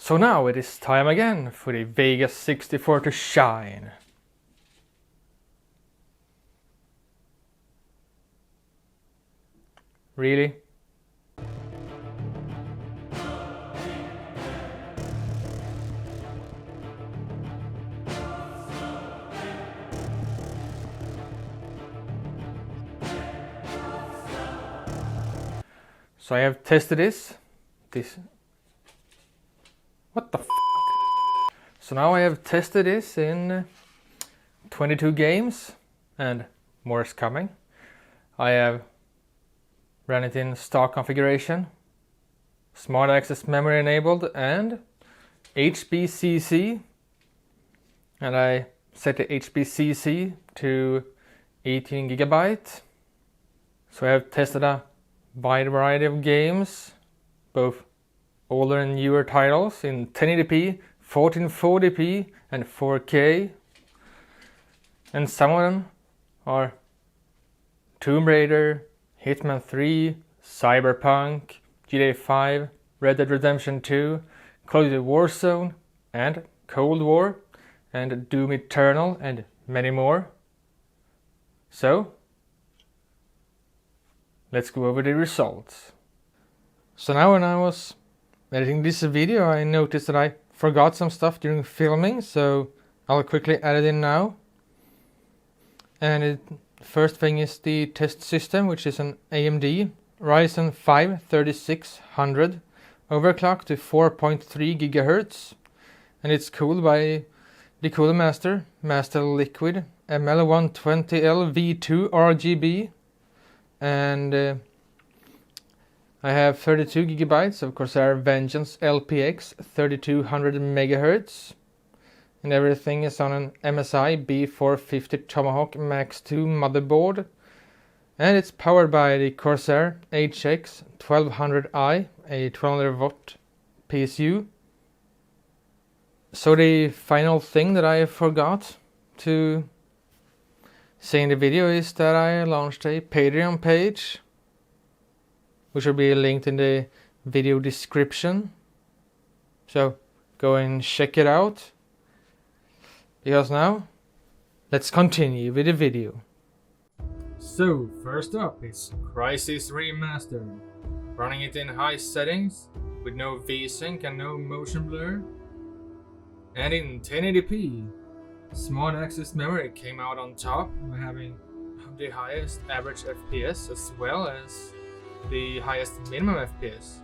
So now it is time again for the Vega 64 to shine. Really? So I have tested this. What the f? So now I have tested this in 22+Games and more is coming. I have ran it in stock configuration, smart access memory enabled and HBCC, and I set the HBCC to 18 GB. So I have tested a wide variety of games, both older and newer titles in 1080p, 1440p and 4K, and some of them are Tomb Raider, Hitman 3, Cyberpunk, GTA 5, Red Dead Redemption 2, Call of Duty Warzone and Cold War, and Doom Eternal and many more. So let's go over the results. So now when I was editing this video, I noticed that I forgot some stuff during filming, so I'll quickly add it in now. And the first thing is the test system, which is an AMD Ryzen 5 3600 overclocked to 4.3 GHz, and it's cooled by the Cooler Master Liquid ML120L V2 RGB, and I have 32 GB of Corsair Vengeance LPX 3200 MHz, and everything is on an MSI B450 Tomahawk Max 2 motherboard, and it's powered by the Corsair HX 1200i, a 1200 watt PSU. So the final thing that I forgot to say in the video is that I launched a Patreon page, which will be linked in the video description. So go and check it out. Because now, let's continue with the video. So first up is Crysis Remastered. Running it in high settings with no VSync and no motion blur. And in 1080p. Smart access memory came out on top by having the highest average FPS as well as the highest minimum FPS.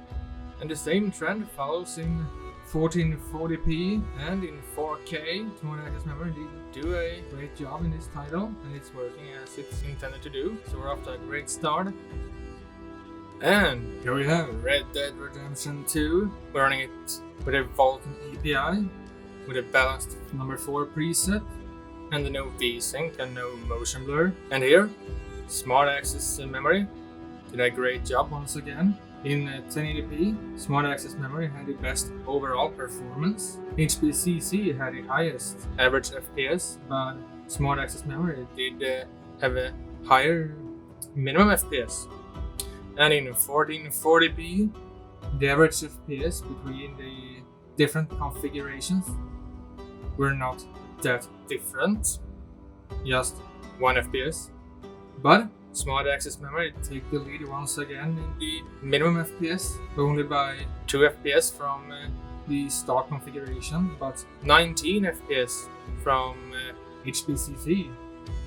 And the same trend follows in 1440p and in 4K. Smart access memory did do a great job in this title, and it's working as it's intended to do, so we're off to a great start. And here we have Red Dead Redemption 2. We're running it with a Vulkan API with a balanced number 4 preset and no VSync and no motion blur. And here, smart access memory did a great job once again. In 1080p, smart access memory had the best overall performance. HBCC had the highest average FPS, but smart access memory did have a higher minimum FPS. And in 1440p, the average FPS between the different configurations were not that different, just 1 FPS. But smart access memory take the lead once again in the minimum FPS, only by 2 FPS from the stock configuration, but 19 FPS from HBCC.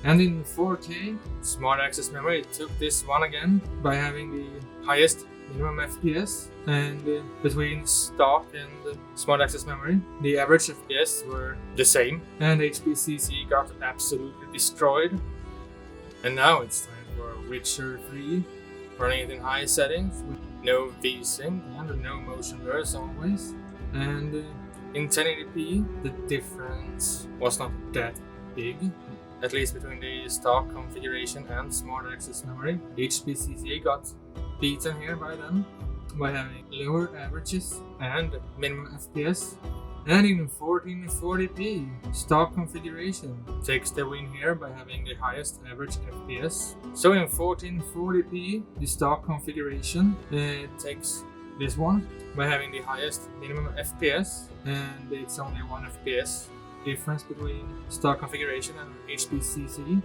And in 4K, smart access memory took this one again by having the highest minimum FPS, and between stock and smart access memory, the average FPS were the same, and HBCC got absolutely destroyed. And now it's time for Witcher 3, running it in high settings with no VSync and no motion blur as always. And in 1080p, the difference was not that big, at least between the stock configuration and smart access memory. HBCC got beaten here by them by having lower averages and minimum FPS. And in 1440p, stock configuration takes the win here by having the highest average FPS. So in 1440p, the stock configuration takes this one by having the highest minimum FPS, and it's only 1 FPS difference between stock configuration and HBCC.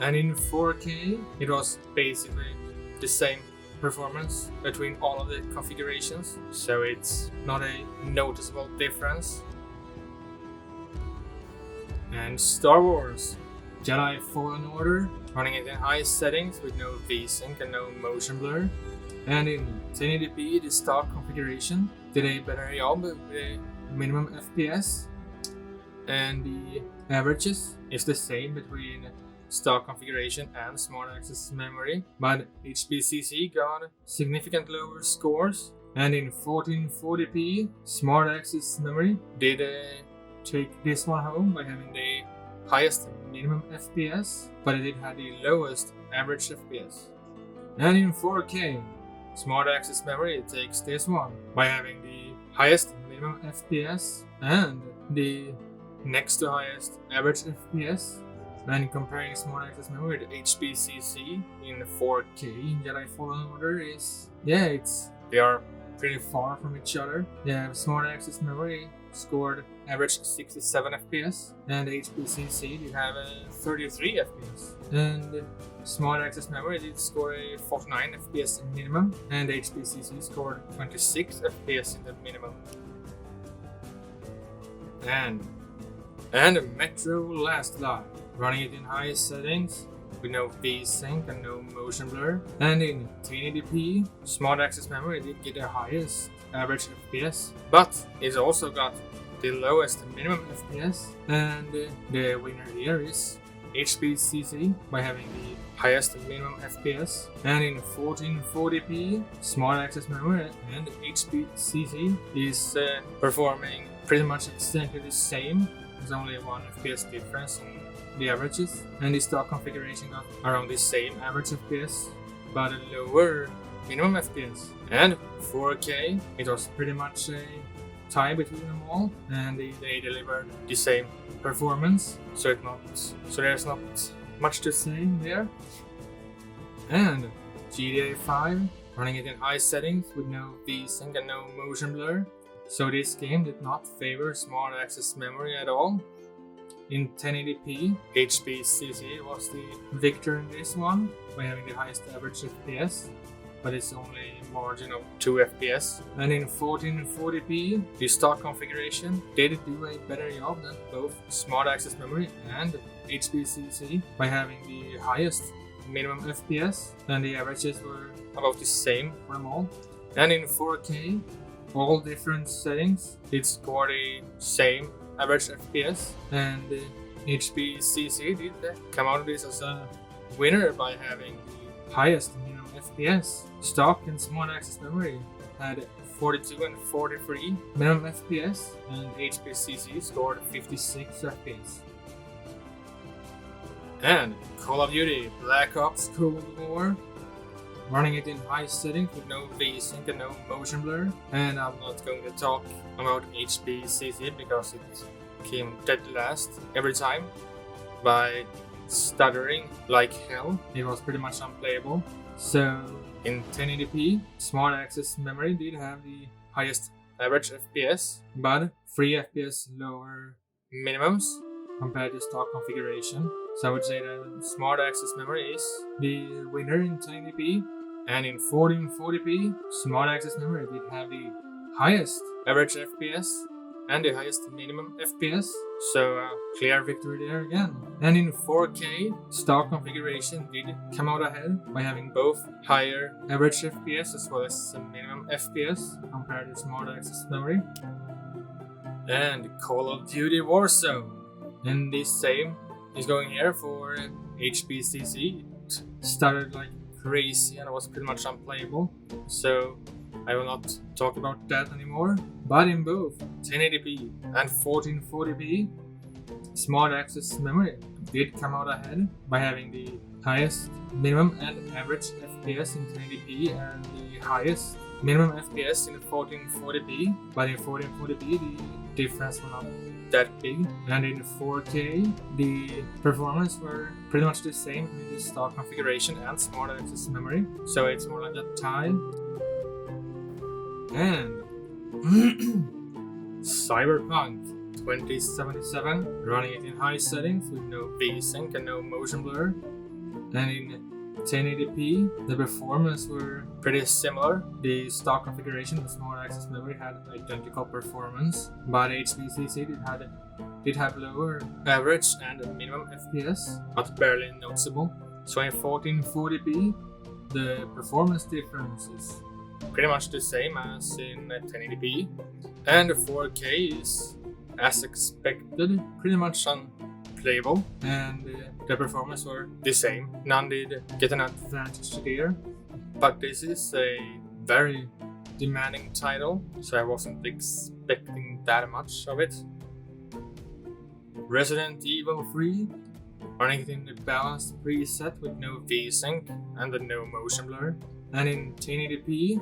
And in 4K, it was basically the same performance between all of the configurations, so it's not a noticeable difference. And Star Wars Jedi Fallen Order, running it in high settings with no VSync and no motion blur. And in 1080p, the stock configuration did a better job with a minimum FPS. And the averages is the same between stock configuration and smart access memory, but HBCC got significant lower scores. And in 1440p, smart access memory did take this one home by having the highest minimum FPS, but it did have the lowest average FPS. And in 4K, smart access memory takes this one by having the highest minimum FPS and the next to highest average FPS. And comparing smart access memory to HBCC in 4K in Jedi Fallen Order is, they are pretty far from each other. Smart access memory scored average 67 FPS, and HBCC did have a 33 FPS. And smart access memory did score a 49 FPS minimum, and HBCC scored 26 FPS in the minimum. And Metro Last Light, running it in high settings with no VSync and no motion blur. And in 1080p, smart access memory did get the highest average FPS, but it also got the lowest minimum FPS. And the winner here is HBCC by having the highest minimum FPS. And in 1440p, smart access memory and HBCC is performing pretty much exactly the same. There's only 1 FPS difference in the averages, and the stock configuration got around the same average FPS, but a lower minimum FPS. And 4K, it was pretty much a tie between them all, and they delivered the same performance, so there's not much to say there. And GTA 5, running it in high settings with no VSync and no motion blur. So this game did not favor smart access memory at all. In 1080p, HBCC was the victor in this one by having the highest average FPS, but it's only a margin of 2 FPS. And in 1440p, the stock configuration did do a better job than both smart access memory and HBCC by having the highest minimum FPS, and the averages were about the same for them all. And in 4K, all different settings did score the same average FPS, and HBCC did come out of this as a winner by having the highest minimum FPS. Stock and smart access memory had 42 and 43 minimum FPS, and HBCC scored 56 FPS. And Call of Duty Black Ops Cold War, running it in high settings with no VSync and no motion blur. And I'm not going to talk about HBCC because it came dead last every time by stuttering like hell. It was pretty much unplayable. So in 1080p, smart access memory did have the highest average FPS, but 3 FPS lower minimums compared to stock configuration. So I would say that smart access memory is the winner in 1080p. And in 1440p, smart access memory did have the highest average FPS and the highest minimum FPS, so clear victory there again. And in 4K, stock configuration did come out ahead by having both higher average FPS as well as some minimum FPS compared to smart access memory. And Call of Duty Warzone, and the same is going here for HBCC. It started like crazy and it was pretty much unplayable, so I will not talk about that anymore. But in both 1080p and 1440p, smart access memory did come out ahead by having the highest minimum and average FPS in 1080p and the highest minimum FPS in 1440p. But in 1440p, the difference was not that big, and in 4K, the performance were pretty much the same with the stock configuration and smart access memory, so it's more like a tie. And Cyberpunk 2077, running it in high settings with no VSync and no motion blur. And in 1080p, the performance were pretty similar. The stock configuration of smart access memory had identical performance, but HBCC did have lower average and minimum FPS, but barely noticeable. So in 1440p, the performance difference is pretty much the same as in 1080p, and 4K is, as expected, pretty much unplayable, and the performance were the same. None did get an advantage there, but this is a very demanding title, so I wasn't expecting that much of it. Resident Evil 3, running it in the balanced preset with no VSync and no motion blur. And in 1080p,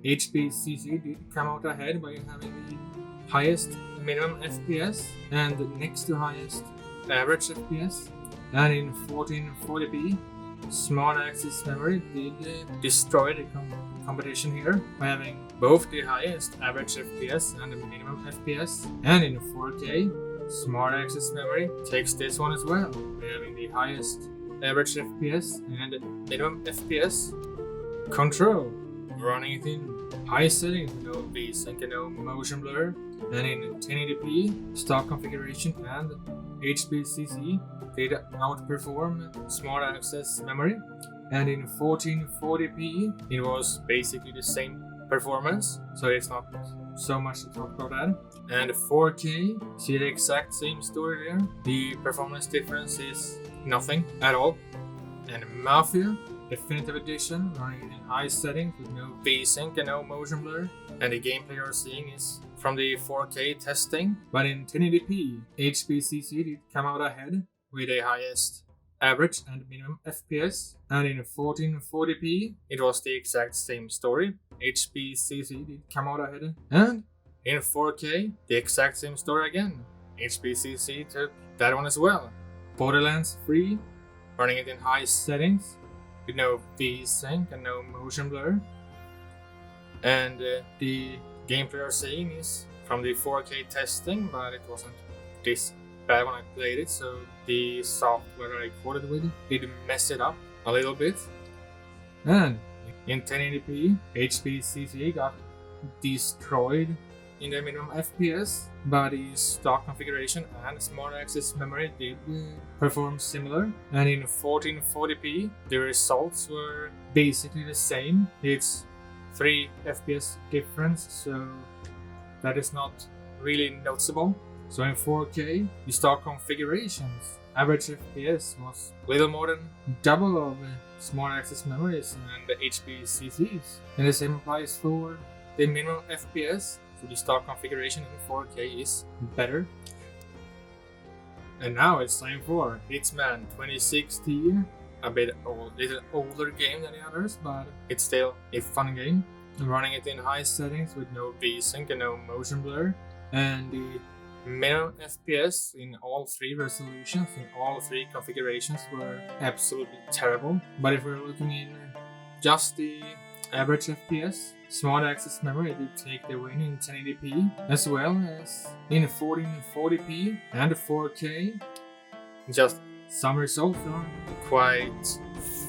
HBCC did come out ahead by having the highest minimum FPS and the next to highest average FPS. And in 1440p, Smart Access Memory did destroy the competition here by having both the highest average FPS and the minimum FPS. And in 4K, Smart Access Memory takes this one as well, by having the highest average FPS and minimum FPS. Control, running it in high settings, no VSync and no motion blur, and in 1080p stock configuration and HBCC did outperform Smart Access Memory, and in 1440p it was basically the same performance, so it's not so much to talk about that. And 4K, see the exact same story there. The performance difference is nothing at all. And Mafia Definitive Edition, running in high settings with no VSync and no motion blur, and the gameplay you're seeing is from the 4K testing, but in 1080p, HBCC did come out ahead with the highest average and minimum FPS, and in 1440p it was the exact same story. HBCC did come out ahead, and in 4K the exact same story again. HBCC took that one as well. Borderlands 3, running it in high settings with no VSync and no motion blur, and the gameplay you're seeing is from the 4K testing, but it wasn't this bad when I played it, so the software I recorded with did mess it up a little bit. And in 1080p, HBCC got destroyed in the minimum FPS, but the stock configuration and Smart Access Memory did perform similar. And in 1440p, the results were basically the same. It's 3 FPS difference, so that is not really noticeable. So in 4K, the stock configurations average FPS was a little more than double of Smart Access Memories and HBCCs. And the same applies for the minimum FPS, so the stock configuration in 4K is better. And now it's time for Hitman 2016, a little older game than the others, but it's still a fun game. I'm running it in high settings with no VSync and no motion blur, and the minimum FPS in all 3 resolutions, in all 3 configurations, were absolutely terrible. But if we're looking in just the average FPS, Smart Access Memory did take the win in 1080p, as well as in 1440p and 4K. Just some results are quite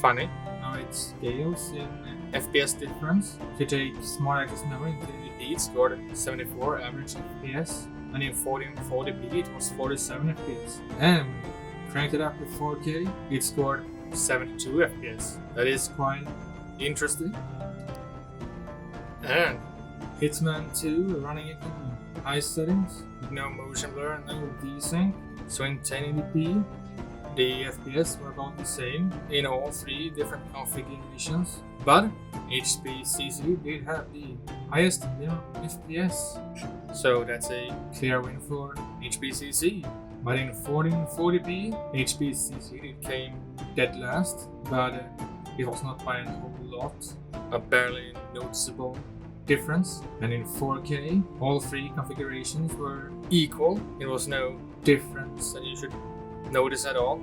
funny how it scales in FPS difference. If you take Smart Access Memory in 1080p, it scored 74 average FPS, and in 1440p it was 47 FPS. And cranked it up to 4K, it scored 72 FPS. That is quite interesting. And Hitman 2, running it in high settings with no motion blur and no VSync. So in 1080p, the FPS were about the same in all 3 different configurations, but HBCC did have the highest minimum FPS. So that's a clear win for HBCC. But in 1440p, HBCC came dead last, but it was not by a whole lot, a barely noticeable difference. And in 4K, all 3 configurations were equal. It was no difference that you should notice at all.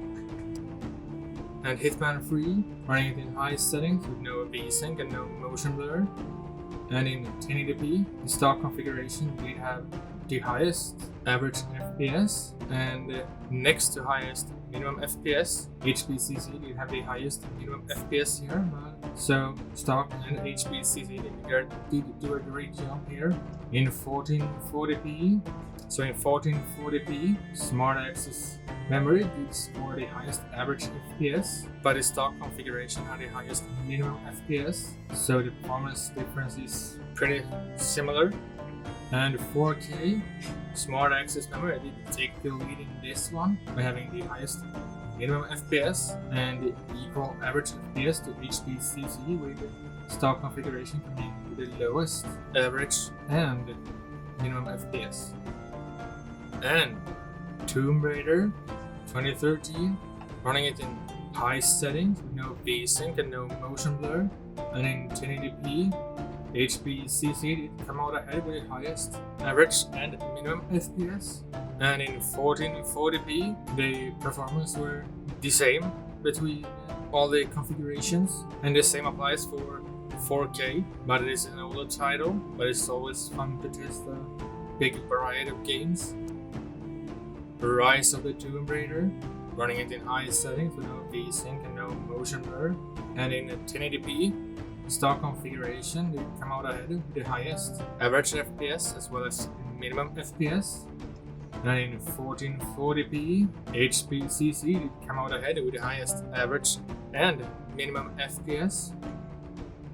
And Hitman 3, running it in high settings with no VSync and no motion blur, and in 1080p, the stock configuration did have the highest average FPS, and next to highest minimum FPS, HBCC did have the highest minimum FPS here, so stock and HBCC did do a great job here. In 1440p, so in 1440p, Smart Access memory did score the highest average FPS, but the stock configuration had the highest minimum FPS, so the performance difference is pretty similar. And 4K, Smart Access memory did take the lead in this one by having the highest minimum FPS and the equal average FPS to HBCC, with the stock configuration coming in with the lowest average and minimum FPS. And Tomb Raider 2013, running it in high settings with no VSync and no motion blur, and in 1080p, HBCC did come out ahead with the highest average and minimum FPS, and in 1440p, the performance were the same between all the configurations, and the same applies for 4K, but it is an older title, but it's always fun to test a big variety of games. Rise of the Tomb Raider, running it in high settings with no VSync and no motion blur, and in 1080p, stock configuration did come out ahead with the highest average FPS as well as minimum FPS, and in 1440p, HBCC did come out ahead with the highest average and minimum FPS,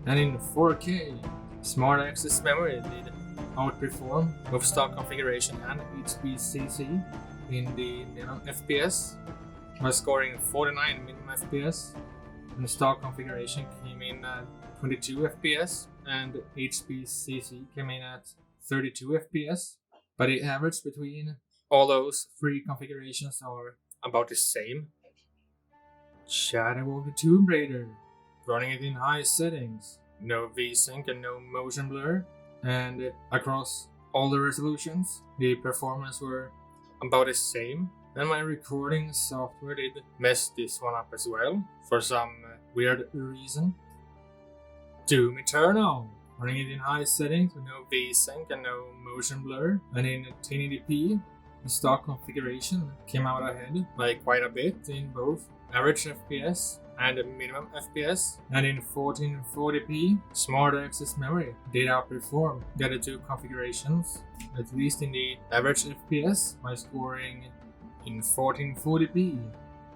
and in 4K, Smart Access memory did outperform both stock configuration and HBCC in the minimum FPS by scoring 49 minimum FPS, and the stock configuration came in at 22 FPS and HBCC came in at 32 FPS, but the average between all those three configurations are about the same. Shadow of the Tomb Raider, running it in high settings, no VSync and no motion blur, and across all the resolutions, the performance were about the same, and my recording software did mess this one up as well, for some weird reason. Doom Eternal, running it in high settings with no VSync and no motion blur, and in 1080p, the stock configuration came out ahead by quite a bit in both average FPS and minimum FPS, and in 1440p, Smart Access memory did outperform the other two configurations, at least in the average FPS, by scoring in 1440p.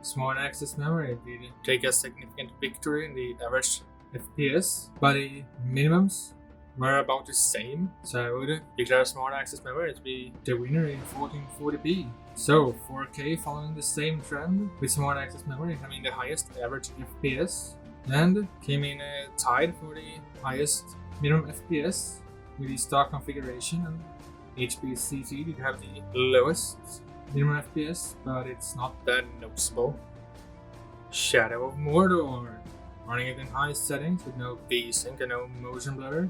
Smart Access memory did take a significant victory in the average FPS, but the minimums were about the same, so I would declare Smart Access memory to be the winner in 1440p. So 4K following the same trend, with Smart Access memory having the highest average FPS, and came in tied for the highest minimum FPS with the stock configuration, and HBCC did have the lowest minimum FPS, but it's not that noticeable. Shadow of Mordor, running it in high settings with no VSync and no motion blur.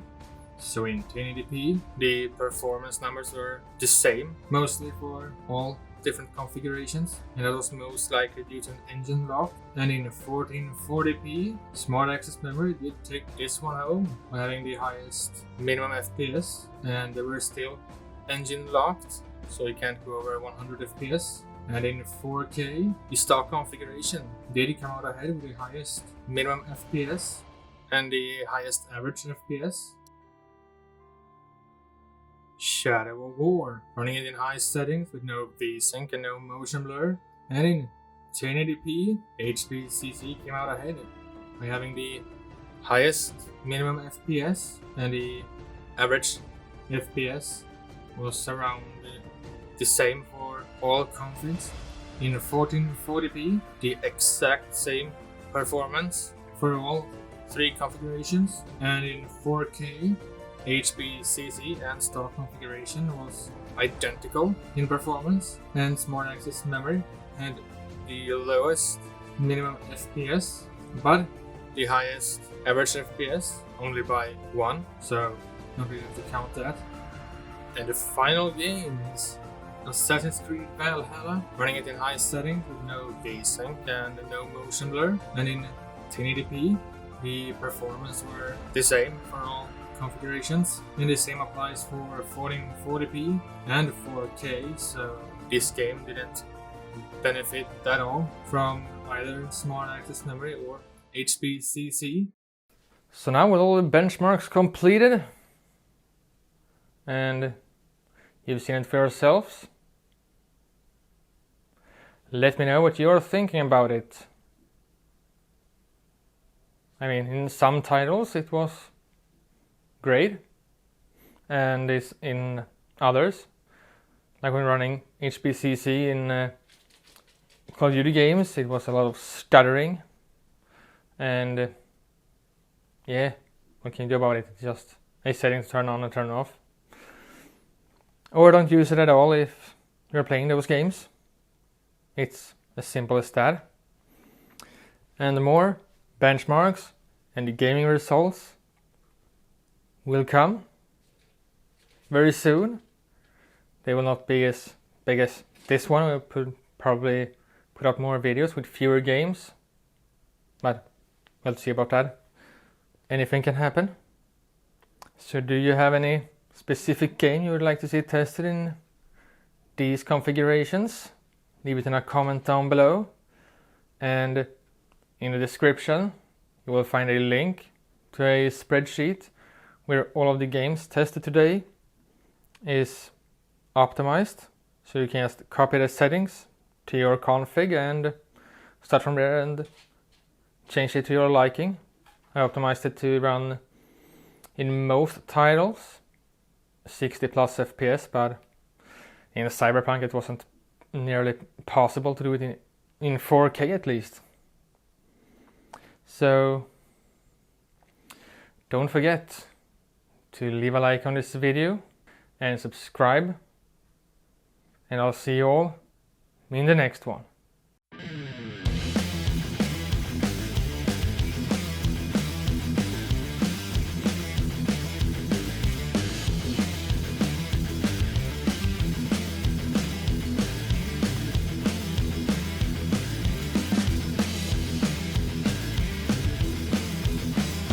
So in 1080p, the performance numbers were the same, mostly for all different configurations, and that was most likely due to an engine lock. And in 1440p, Smart Access memory did take this one home by having the highest minimum FPS, and they were still engine locked, so you can't go over 100 FPS. And in 4K, the stock configuration did come out ahead with the highest minimum FPS and the highest average FPS. Shadow of War, running it in high settings with no VSync and no motion blur, and in 1080p, HBCC came out ahead by having the highest minimum FPS, and the average FPS was around the same for all configs. In 1440p, the exact same performance for all three configurations, and in 4K, HBCC and stock configuration was identical in performance, and Smart Access memory had the lowest minimum FPS, but the highest average FPS only by 1, so don't really have to count that. And the final game is Assassin's Creed Valhalla, running it in high settings with no VSync and no motion blur, and in 1080p, the performance were the same for all configurations, and the same applies for 1440p and 4K, so this game didn't benefit at all from either Smart Access Memory or HBCC. So now with all the benchmarks completed, and you've seen it for yourselves, let me know what you're thinking about it. I mean, in some titles it was great, and in others, like when running HBCC in Call of Duty games, it was a lot of stuttering, and yeah, what can you do about it? It's just a setting to turn on and turn off. Or don't use it at all if you're playing those games. It's as simple as that. And the more benchmarks and the gaming results will come very soon. They will not be as big as this one. We'll probably put up more videos with fewer games, but we'll see about that. Anything can happen. So do you have any specific game you would like to see tested in these configurations? Leave it in a comment down below, and in the description you will find a link to a spreadsheet where all of the games tested today is optimized, so you can just copy the settings to your config and start from there and change it to your liking. I optimized it to run in most titles 60 plus FPS, but in Cyberpunk it wasn't nearly possible to do it in 4K at least. So don't forget to leave a like on this video and subscribe, and I'll see you all in the next one.